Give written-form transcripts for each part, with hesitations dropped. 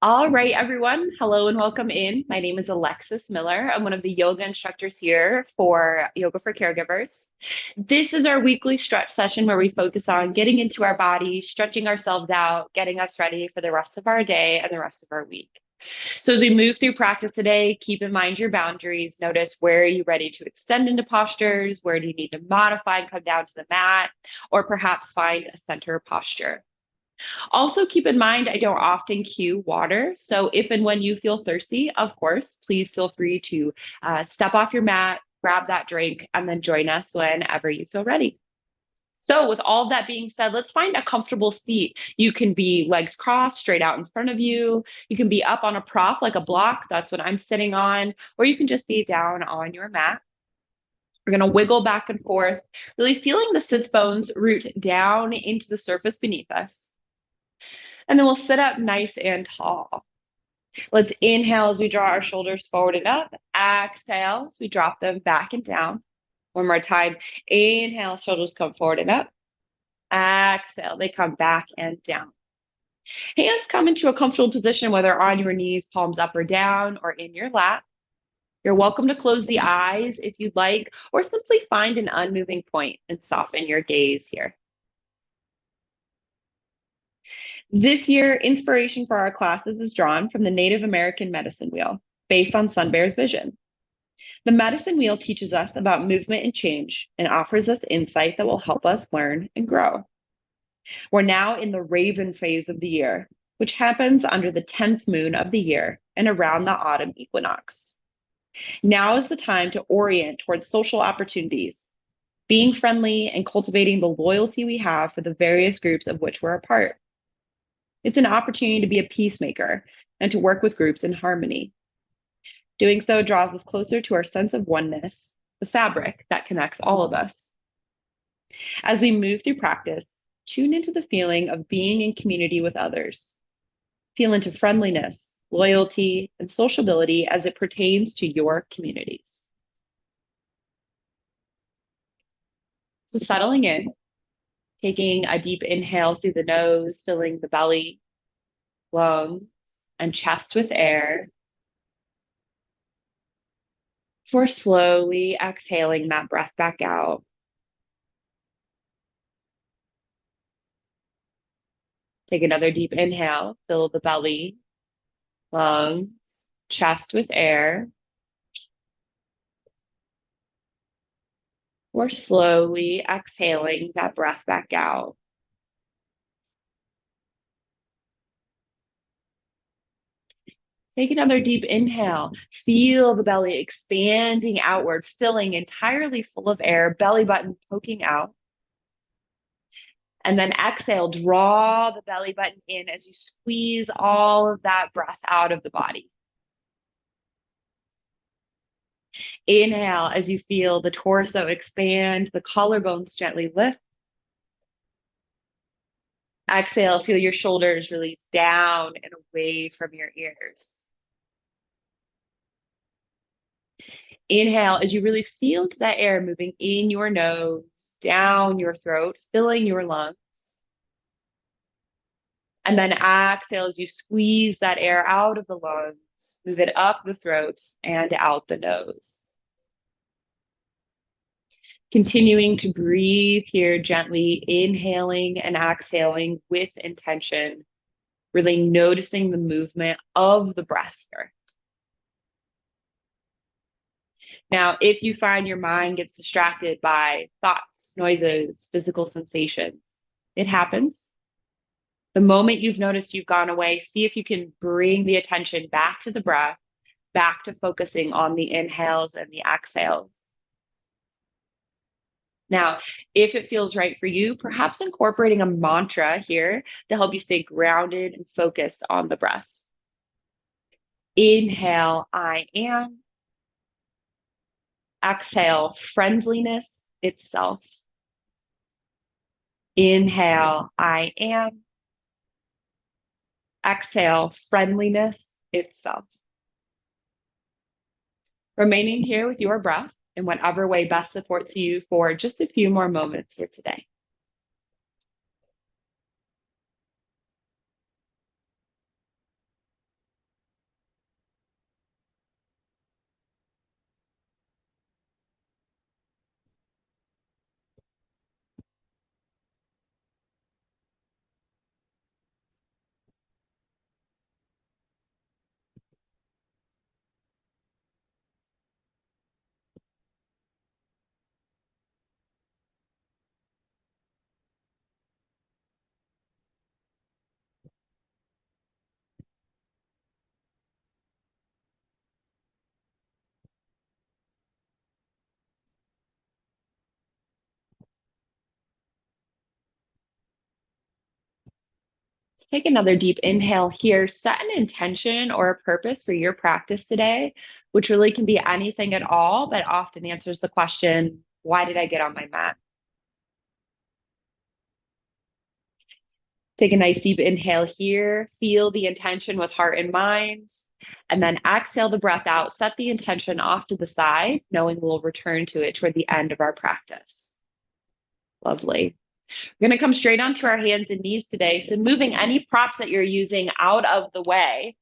All right, everyone. Hello and welcome in. My name is Alexis Miller. I'm one of the yoga instructors here for Yoga for Caregivers. This is our weekly stretch session where we focus on getting into our body, stretching ourselves out, getting us ready for the rest of our day and the rest of our week. So as we move through practice today, keep in mind your boundaries. Notice where are you ready to extend into postures? Where do you need to modify and come down to the mat? Or perhaps find a center posture. Also, keep in mind, I don't often cue water. So, if and when you feel thirsty, of course, please feel free to step off your mat, grab that drink, and then join us whenever you feel ready. So, with all of that being said, let's find a comfortable seat. You can be legs crossed straight out in front of you. You can be up on a prop like a block. That's what I'm sitting on. Or you can just be down on your mat. We're going to wiggle back and forth, really feeling the sits bones root down into the surface beneath us. And then we'll sit up nice and tall. Let's inhale as we draw our shoulders forward and up. Exhale as we drop them back and down. One more time. Inhale, shoulders come forward and up. Exhale, they come back and down. Hands come into a comfortable position, whether on your knees, palms up or down, or in your lap. You're welcome to close the eyes if you'd like, or simply find an unmoving point and soften your gaze here. This year, inspiration for our classes is drawn from the Native American medicine wheel, based on Sun Bear's vision. The medicine wheel teaches us about movement and change and offers us insight that will help us learn and grow. We're now in the raven phase of the year, which happens under the 10th moon of the year and around the autumn equinox. Now is the time to orient towards social opportunities, being friendly and cultivating the loyalty we have for the various groups of which we're a part. It's an opportunity to be a peacemaker and to work with groups in harmony. Doing so draws us closer to our sense of oneness, the fabric that connects all of us. As we move through practice, tune into the feeling of being in community with others. Feel into friendliness, loyalty, and sociability as it pertains to your communities. So settling in, taking a deep inhale through the nose, filling the belly, lungs, and chest with air. Before slowly exhaling that breath back out. Take another deep inhale, fill the belly, lungs, chest with air. Or slowly exhaling that breath back out. Take another deep inhale. Feel the belly expanding outward, filling entirely full of air, belly button poking out. And then exhale, draw the belly button in as you squeeze all of that breath out of the body. Inhale as you feel the torso expand, the collarbones gently lift. Exhale, feel your shoulders release down and away from your ears. Inhale as you really feel into that air moving in your nose, down your throat, filling your lungs. And then exhale as you squeeze that air out of the lungs, move it up the throat and out the nose. Continuing to breathe here gently, inhaling and exhaling with intention, really noticing the movement of the breath here. Now, if you find your mind gets distracted by thoughts, noises, physical sensations, it happens. The moment you've noticed you've gone away, see if you can bring the attention back to the breath, back to focusing on the inhales and the exhales. Now, if it feels right for you, perhaps incorporating a mantra here to help you stay grounded and focused on the breath. Inhale, I am. Exhale, friendliness itself. Inhale, I am. Exhale, friendliness itself. Remaining here with your breath in whatever way best supports you for just a few more moments here today. Let's take another deep inhale here. Set an intention or a purpose for your practice today, which really can be anything at all, but often answers the question, why did I get on my mat? Take a nice deep inhale here. Feel the intention with heart and mind. And then exhale the breath out. Set the intention off to the side, knowing we'll return to it toward the end of our practice. Lovely. We're going to come straight onto our hands and knees today. So moving any props that you're using out of the way.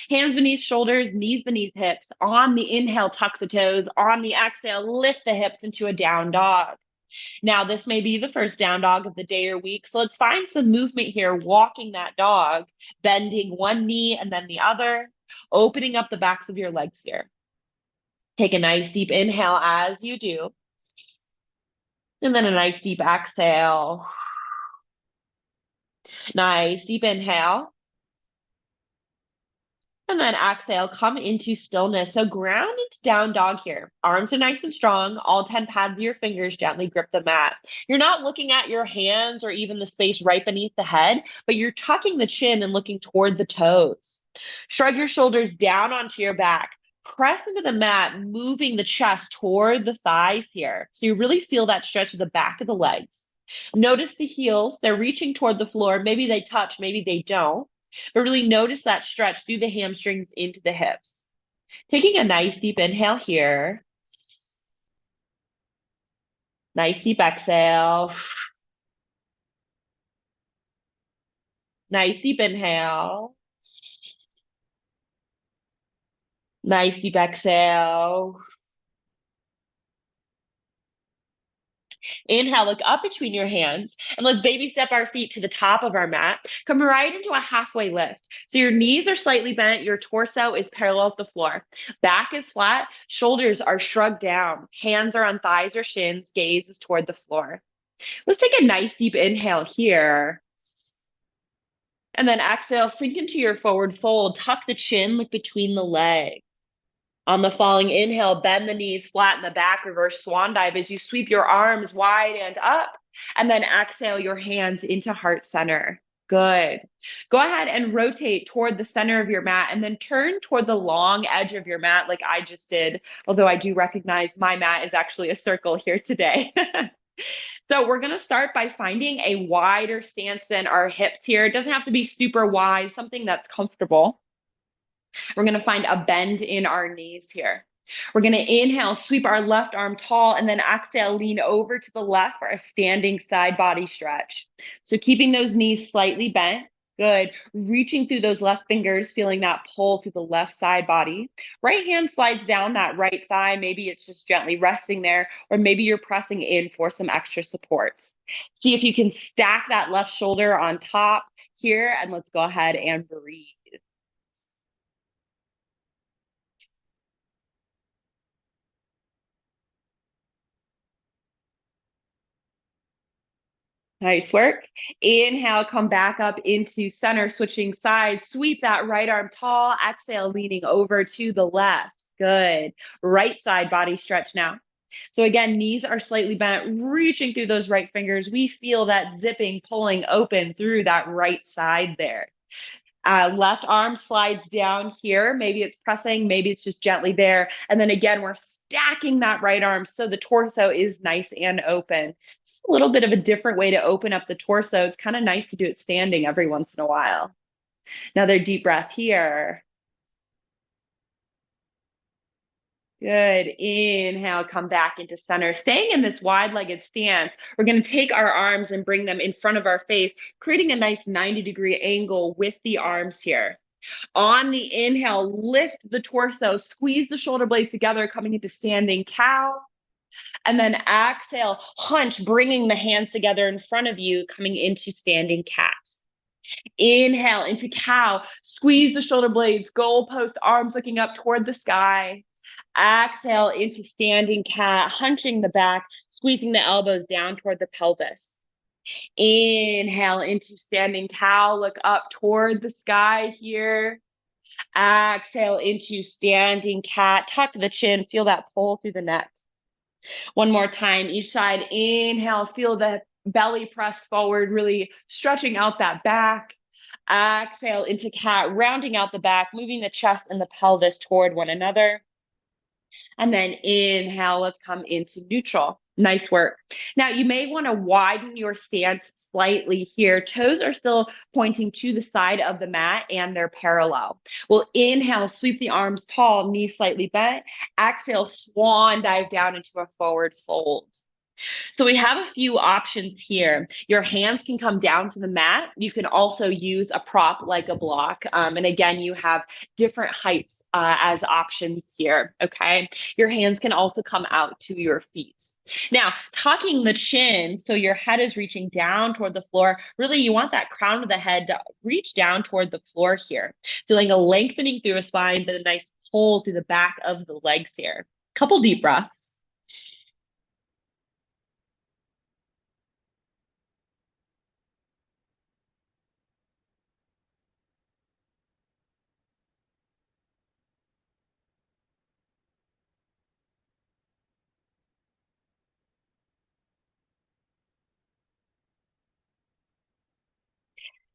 Hands beneath shoulders, knees beneath hips. On the inhale, tuck the toes. On the exhale, lift the hips into a down dog. Now, this may be the first down dog of the day or week. So let's find some movement here, walking that dog, bending one knee and then the other, opening up the backs of your legs here. Take a nice deep inhale as you do. And then a nice deep exhale. Nice deep inhale. And then exhale, come into stillness. So ground into down dog here. Arms are nice and strong. All 10 pads of your fingers gently grip the mat. You're not looking at your hands or even the space right beneath the head, but you're tucking the chin and looking toward the toes. Shrug your shoulders down onto your back. Press into the mat, moving the chest toward the thighs here. So you really feel that stretch of the back of the legs. Notice the heels. They're reaching toward the floor. Maybe they touch, maybe they don't. But really notice that stretch through the hamstrings into the hips. Taking a nice deep inhale here. Nice deep exhale. Nice deep inhale. Nice deep exhale. Inhale, look up between your hands, and let's baby step our feet to the top of our mat. Come right into a halfway lift. So your knees are slightly bent, your torso is parallel with the floor. Back is flat, shoulders are shrugged down, hands are on thighs or shins, gaze is toward the floor. Let's take a nice deep inhale here. And then exhale, sink into your forward fold, tuck the chin, look between the legs. On the following inhale, bend the knees, flatten the back, reverse swan dive as you sweep your arms wide and up. And then exhale your hands into heart center. Good. Go ahead and rotate toward the center of your mat and then turn toward the long edge of your mat like I just did, although I do recognize my mat is actually a circle here today. So we're going to start by finding a wider stance than our hips here. It doesn't have to be super wide, something that's comfortable. We're going to find a bend in our knees here. We're going to inhale, sweep our left arm tall, and then exhale, lean over to the left for a standing side body stretch. So keeping those knees slightly bent. Good. Reaching through those left fingers, feeling that pull through the left side body. Right hand slides down that right thigh. Maybe it's just gently resting there, or maybe you're pressing in for some extra support. See if you can stack that left shoulder on top here, and let's go ahead and breathe. Nice work. Inhale, come back up into center, switching sides. Sweep that right arm tall. Exhale, leaning over to the left. Good. Right side body stretch now. So again, knees are slightly bent, reaching through those right fingers. We feel that zipping, pulling open through that right side there. Left arm slides down here. Maybe it's pressing, maybe it's just gently there. And then again, we're stacking that right arm so the torso is nice and open. It's a little bit of a different way to open up the torso. It's kind of nice to do it standing every once in a while. Another deep breath here. Good. Inhale, come back into center. Staying in this wide-legged stance, we're going to take our arms and bring them in front of our face, creating a nice 90-degree angle with the arms here. On the inhale, lift the torso, squeeze the shoulder blades together, coming into standing cow. And then exhale, hunch, bringing the hands together in front of you, coming into standing cat. Inhale into cow, squeeze the shoulder blades, goalpost, arms looking up toward the sky. Exhale into standing cat, hunching the back, squeezing the elbows down toward the pelvis. Inhale into standing cow, look up toward the sky here. Exhale into standing cat, tuck the chin, feel that pull through the neck. One more time, each side. Inhale, feel the belly press forward, really stretching out that back. Exhale into cat, rounding out the back, moving the chest and the pelvis toward one another. And then inhale, let's come into neutral. Nice work. Now, you may want to widen your stance slightly here. Toes are still pointing to the side of the mat and they're parallel. We'll inhale, sweep the arms tall, knees slightly bent. Exhale, swan dive down into a forward fold. So we have a few options here. Your hands can come down to the mat. You can also use a prop like a block. And again, you have different heights as options here. Okay. Your hands can also come out to your feet. Now, tucking the chin so your head is reaching down toward the floor. Really, you want that crown of the head to reach down toward the floor here. Feeling a lengthening through a spine, but a nice pull through the back of the legs here. Couple deep breaths.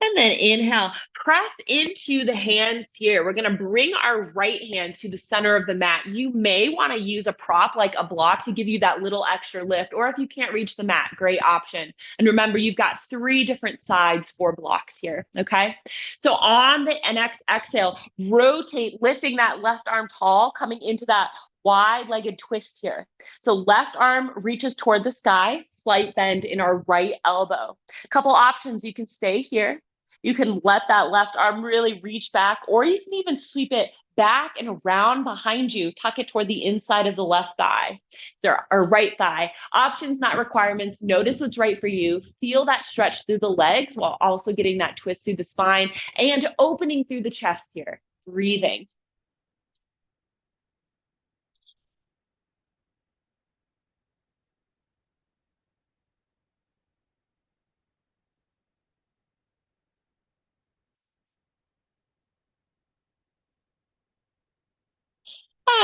And then inhale, press into the hands here. We're going to bring our right hand to the center of the mat. You may want to use a prop like a block to give you that little extra lift, or if you can't reach the mat, great option. And remember, you've got 3 different sides for blocks here. Okay. So on the next exhale, rotate, lifting that left arm tall, coming into that wide-legged twist here. So left arm reaches toward the sky, slight bend in our right elbow. A couple options. You can stay here. You can let that left arm really reach back, or you can even sweep it back and around behind you, tuck it toward the inside of the left thigh or right thigh. Options, not requirements. Notice what's right for you. Feel that stretch through the legs while also getting that twist through the spine and opening through the chest here. Breathing.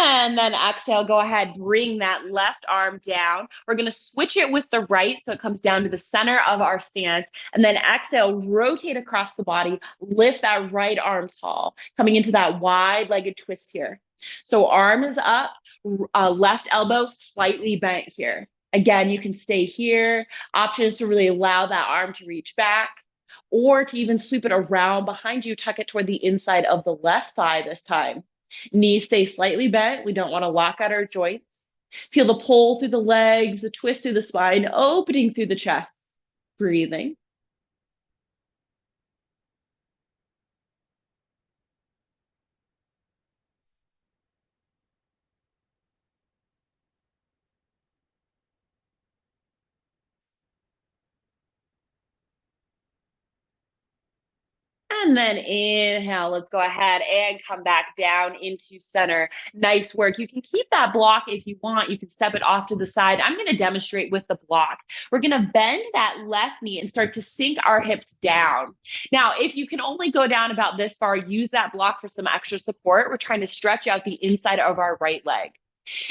And then exhale, go ahead, bring that left arm down. We're going to switch it with the right so it comes down to the center of our stance. And then exhale, rotate across the body, lift that right arm tall, coming into that wide-legged twist here. So arm is up, left elbow slightly bent here. Again, you can stay here. Options to really allow that arm to reach back or to even sweep it around behind you, tuck it toward the inside of the left thigh this time. Knees stay slightly bent. We don't want to lock out our joints. Feel the pull through the legs, the twist through the spine, opening through the chest. Breathing. And then inhale, let's go ahead and come back down into center. Nice work. You can keep that block if you want. You can step it off to the side. I'm going to demonstrate with the block. We're going to bend that left knee and start to sink our hips down. Now, if you can only go down about this far, use that block for some extra support. We're trying to stretch out the inside of our right leg.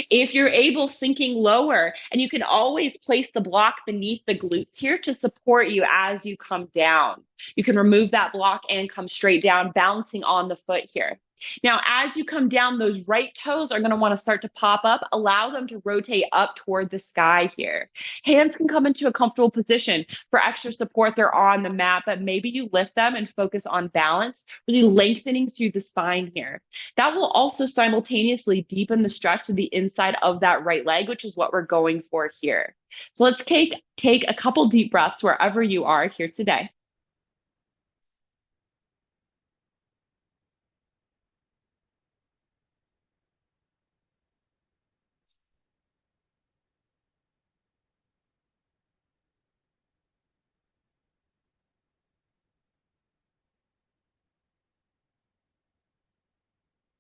If you're able, sinking lower, and you can always place the block beneath the glutes here to support you as you come down. You can remove that block and come straight down, balancing on the foot here. Now, as you come down, those right toes are going to want to start to pop up. Allow them to rotate up toward the sky here. Hands can come into a comfortable position. For extra support, they're on the mat, but maybe you lift them and focus on balance, really lengthening through the spine here. That will also simultaneously deepen the stretch to the inside of that right leg, which is what we're going for here. So let's take a couple deep breaths wherever you are here today.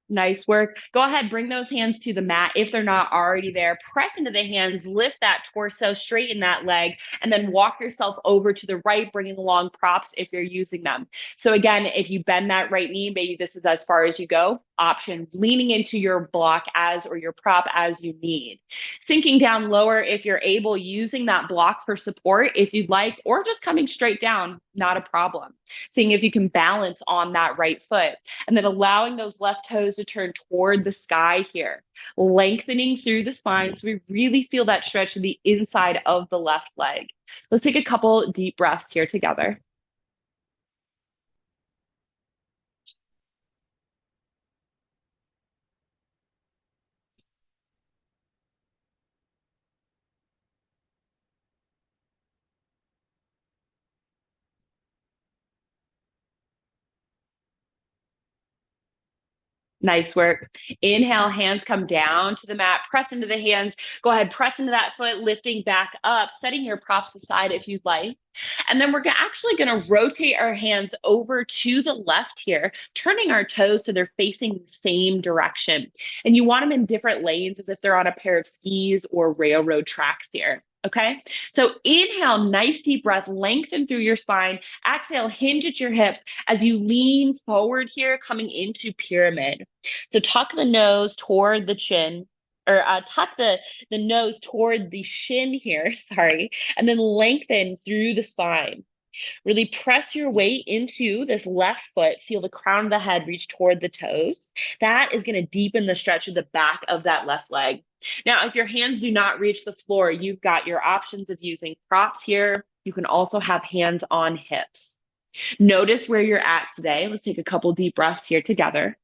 Nice work. Go ahead, bring those hands to the mat if they're not already there. Press into the hands, lift that torso, straighten that leg, and then walk yourself over to the right, bringing along props if you're using them. So again, if you bend that right knee, maybe this is as far as you go. option, leaning into your block as or your prop as you need. Sinking down lower if you're able, using that block for support if you'd like, or just coming straight down, not a problem. Seeing if you can balance on that right foot. And then allowing those left toes to turn toward the sky here, lengthening through the spine so we really feel that stretch to the inside of the left leg. Let's take a couple deep breaths here together. Nice work. Inhale, hands come down to the mat, press into the hands. Go ahead, press into that foot, lifting back up, setting your props aside if you'd like. And then we're actually going to rotate our hands over to the left here, turning our toes so they're facing the same direction. And you want them in different lanes as if they're on a pair of skis or railroad tracks here. Okay, so inhale, nice deep breath, lengthen through your spine. Exhale, hinge at your hips as you lean forward here, coming into pyramid. So tuck the nose toward the chin, or tuck the nose toward the shin here, sorry, and then lengthen through the spine. Really press your weight into this left foot. Feel the crown of the head reach toward the toes. That is going to deepen the stretch of the back of that left leg. Now, if your hands do not reach the floor, you've got your options of using props here. You can also have hands on hips. Notice where you're at today. Let's take a couple deep breaths here together.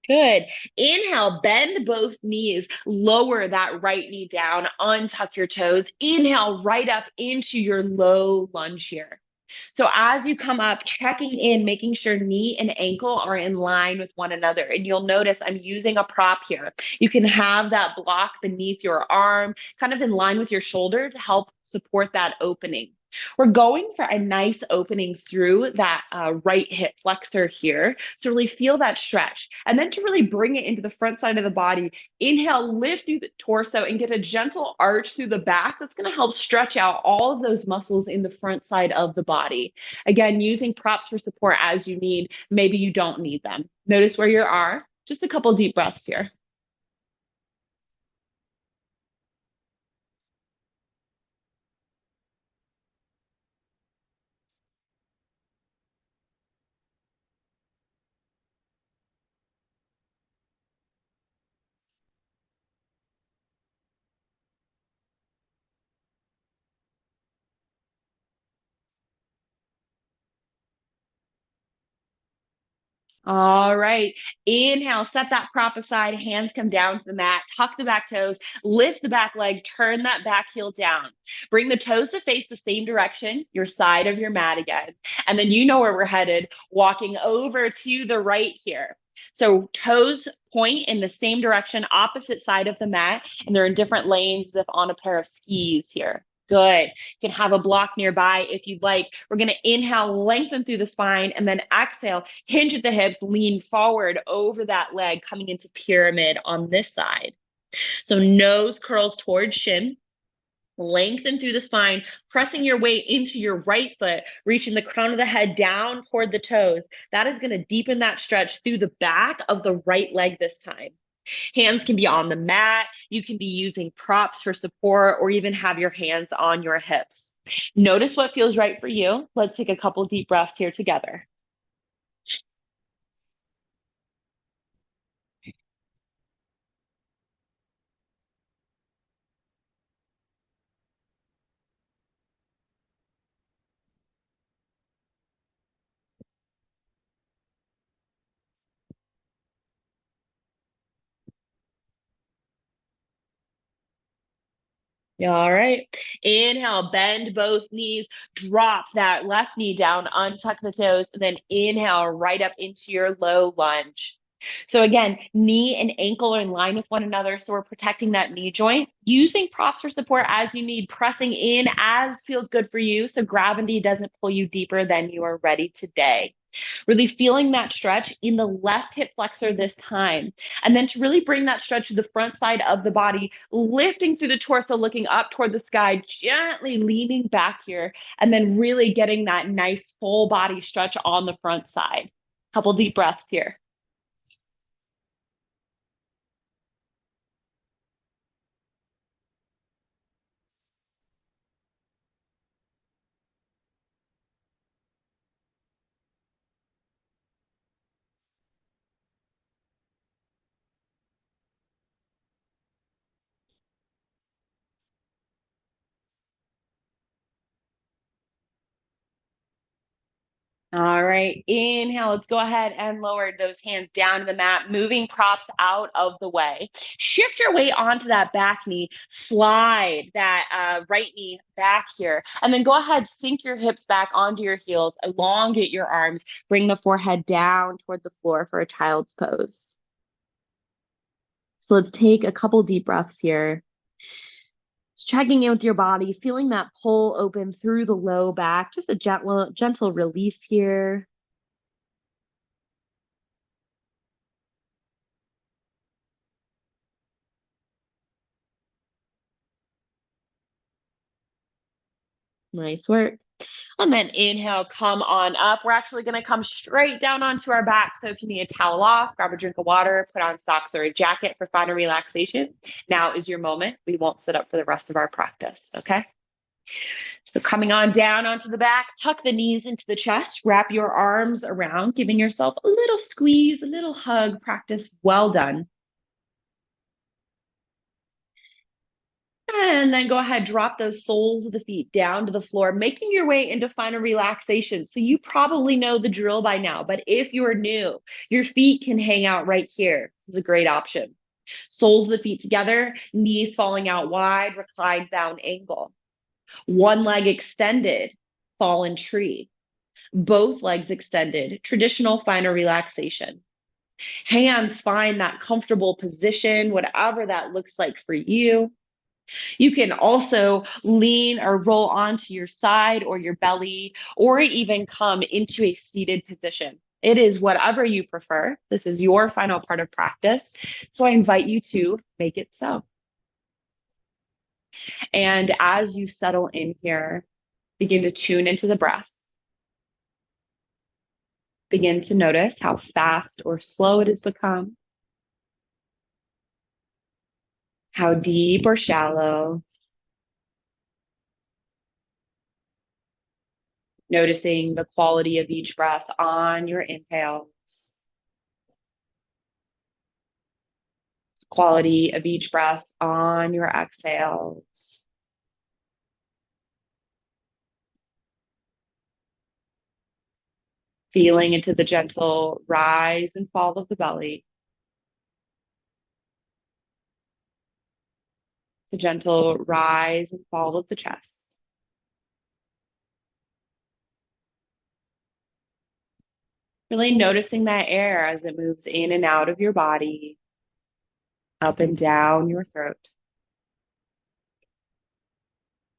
Good. Inhale, bend both knees, lower that right knee down, untuck your toes. Inhale, right up into your low lunge here. So as you come up, checking in, making sure knee and ankle are in line with one another. And you'll notice I'm using a prop here. You can have that block beneath your arm, kind of in line with your shoulder to help support that opening. We're going for a nice opening through that right hip flexor here to really feel that stretch. And then to really bring it into the front side of the body, inhale, lift through the torso and get a gentle arch through the back. That's going to help stretch out all of those muscles in the front side of the body. Again, using props for support as you need. Maybe you don't need them. Notice where you are. Just a couple deep breaths here. All right. Inhale, set that prop aside, hands come down to the mat, tuck the back toes, lift the back leg, turn that back heel down. Bring the toes to face the same direction, your side of your mat again. And then you know where we're headed, walking over to the right here. So toes point in the same direction, opposite side of the mat, and they're in different lanes as if on a pair of skis here. Good. You can have a block nearby if you'd like. We're going to inhale, lengthen through the spine, and then exhale, hinge at the hips, lean forward over that leg, coming into pyramid on this side. So nose curls towards shin, lengthen through the spine, pressing your weight into your right foot, reaching the crown of the head down toward the toes. That is going to deepen that stretch through the back of the right leg this time. Hands can be on the mat. You can be using props for support or even have your hands on your hips. Notice what feels right for you. Let's take a couple deep breaths here together. All right. Inhale, bend both knees, drop that left knee down, untuck the toes, and then inhale right up into your low lunge. So again, knee and ankle are in line with one another. So we're protecting that knee joint, using props for support as you need, pressing in as feels good for you. So gravity doesn't pull you deeper than you are ready today. Really feeling that stretch in the left hip flexor this time. And then to really bring that stretch to the front side of the body, lifting through the torso, looking up toward the sky, gently leaning back here, and then really getting that nice full body stretch on the front side. Couple deep breaths here. All right, inhale. Let's go ahead and lower those hands down to the mat, moving props out of the way. Shift your weight onto that back knee, slide that right knee back here, and then go ahead, sink your hips back onto your heels, elongate your arms, bring the forehead down toward the floor for a child's pose. So let's take a couple deep breaths here. Checking in with your body, feeling that pull open through the low back, just a gentle release here. Nice work. And then inhale, come on up. We're actually going to come straight down onto our back. So if you need a towel off, grab a drink of water, put on socks or a jacket for final relaxation. Now is your moment. We won't sit up for the rest of our practice. Okay. So coming on down onto the back, tuck the knees into the chest, wrap your arms around, giving yourself a little squeeze, a little hug. Practice well done. And then go ahead, drop those soles of the feet down to the floor, making your way into final relaxation. So you probably know the drill by now, but if you're new, your feet can hang out right here. This is a great option. Soles of the feet together, knees falling out wide, reclined down angle. One leg extended, fallen tree. Both legs extended, traditional final relaxation. Hands find that comfortable position, whatever that looks like for you. You can also lean or roll onto your side or your belly, or even come into a seated position. It is whatever you prefer. This is your final part of practice. So I invite you to make it so. And as you settle in here, begin to tune into the breath. Begin to notice how fast or slow it has become, how deep or shallow. Noticing the quality of each breath on your inhales, quality of each breath on your exhales. Feeling into the gentle rise and fall of the belly, the gentle rise and fall of the chest. Really noticing that air as it moves in and out of your body, up and down your throat.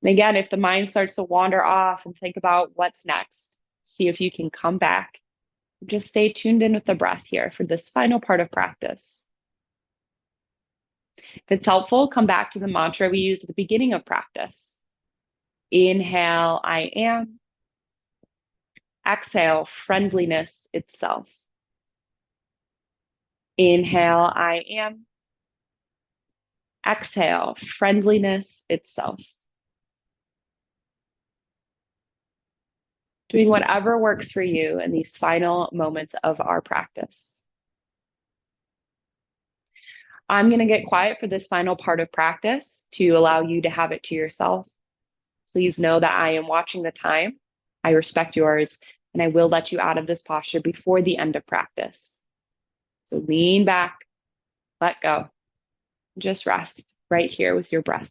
And again, if the mind starts to wander off and think about what's next, see if you can come back. Just stay tuned in with the breath here for this final part of practice. If it's helpful, come back to the mantra we used at the beginning of practice. Inhale, I am. Exhale, friendliness itself. Inhale, I am. Exhale, friendliness itself. Doing whatever works for you in these final moments of our practice. I'm going to get quiet for this final part of practice to allow you to have it to yourself. Please know that I am watching the time. I respect yours, and I will let you out of this posture before the end of practice. So lean back, let go, just rest right here with your breath.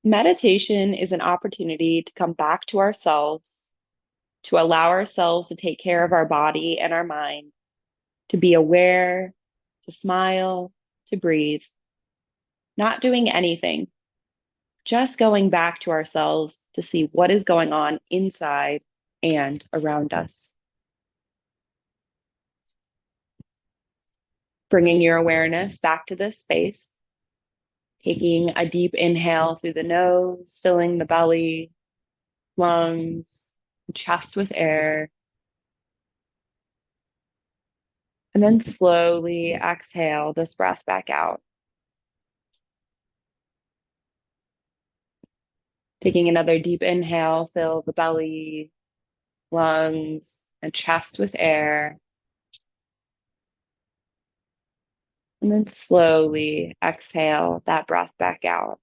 Meditation is an opportunity to come back to ourselves, to allow ourselves to take care of our body and our mind, to be aware, to smile, to breathe, not doing anything, just going back to ourselves to see what is going on inside and around us. Bringing your awareness back to this space, taking a deep inhale through the nose, filling the belly, lungs, chest with air, and then slowly exhale this breath back out. Taking another deep inhale, fill the belly, lungs, and chest with air. And then slowly exhale that breath back out.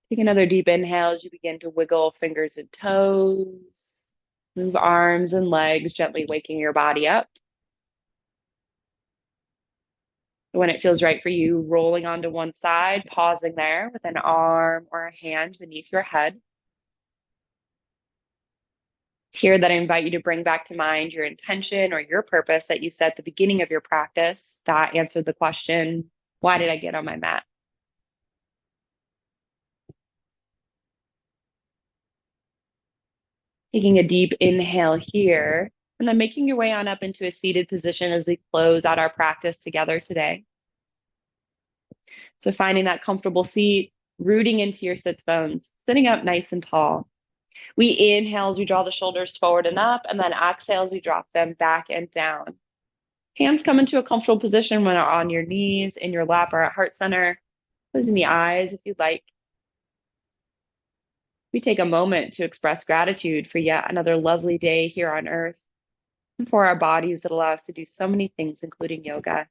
Take another deep inhale as you begin to wiggle fingers and toes. Move arms and legs, gently waking your body up. When it feels right for you, rolling onto one side, pausing there with an arm or a hand beneath your head. It's here that I invite you to bring back to mind your intention or your purpose that you set at the beginning of your practice that answered the question, why did I get on my mat? Taking a deep inhale here, and then making your way on up into a seated position as we close out our practice together today. So finding that comfortable seat, rooting into your sits bones, sitting up nice and tall. We inhale as we draw the shoulders forward and up, and then exhale as we drop them back and down. Hands come into a comfortable position when on your knees, in your lap, or at heart center. Closing the eyes if you'd like. We take a moment to express gratitude for yet another lovely day here on earth and for our bodies that allow us to do so many things, including yoga.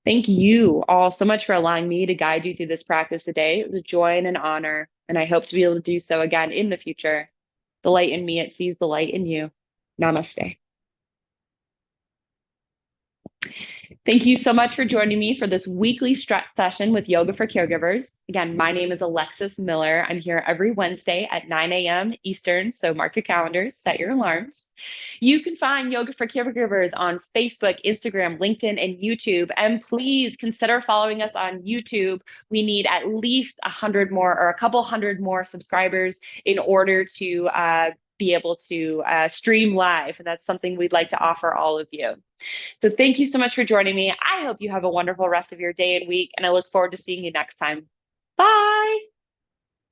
Thank you all so much for allowing me to guide you through this practice today. It was a joy and an honor, and I hope to be able to do so again in the future. The light in me, it sees the light in you. Namaste. Thank you so much for joining me for this weekly stretch session with Yoga for Caregivers. Again, my name is Alexis Miller. I'm here every Wednesday at 9 a.m. Eastern, so mark your calendars, set your alarms. You can find Yoga for Caregivers on Facebook, Instagram, LinkedIn, and YouTube. And please consider following us on YouTube. We need at least 100 more or a couple hundred more subscribers in order to be able to stream live. And that's something we'd like to offer all of you. So thank you so much for joining me. I hope you have a wonderful rest of your day and week, and I look forward to seeing you next time. Bye.